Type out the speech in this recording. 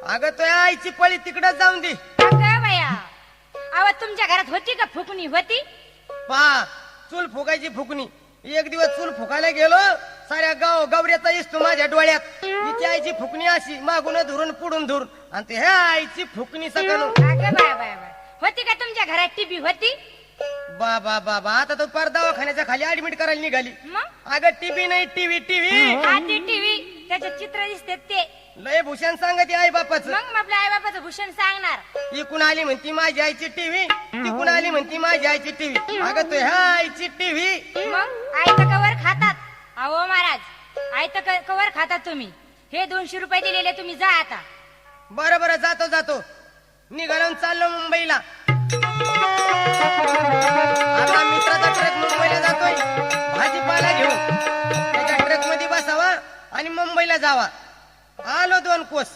अगं तो आईची पळी तिकडे जाऊन दे. अगं बाया, अहो तुमच्या घरात होती का फुकणी होती? पा चूल फुकायची फुकणी. एक दिवस चूल फुकायला गेलो, साऱ्या गवऱ्याचा इसतो माझ्या डोळ्यात. हिची आईची फुकणी अशी मागून धरून पुढून धरून, आणि ते ह्या आईची फुकणी सकाळ. अगं बाया बाया बाया, होती का तुमच्या घरात टीव्ही होती? बाबा बाबा, आता तो पार दवाखान्याच्या खाली ऍडमिट करायला निघाली. मग अगं टीव्ही नाही, टीव्ही टीव्ही. हा ती टीव्ही, त्याचे चित्र दिसते ते. लय भूषण सांगते आई बापाचं. मग आपल्या आई बाबाचं भूषण सांगणार. इकून आली म्हणती माझी आईची टीव्ही, तिकून आली म्हणती माझी आईची टीव्ही. अगं तो ह्या आईची टीव्ही. मग आईचं कवर खातात. अहो महाराज, आईचं कवर खातात तुम्ही. हे 200 रुपये दिलेले तुम्ही जा आता. बरं बरं, जातो जातो. निघालो चाललो मुंबईला. आता मित्राचा ट्रक मुंबईला जातोय भाजीपाला घेऊन. त्याच्या ट्रक मध्ये बसावा आणि मुंबईला जावा. आलो 2 कोस.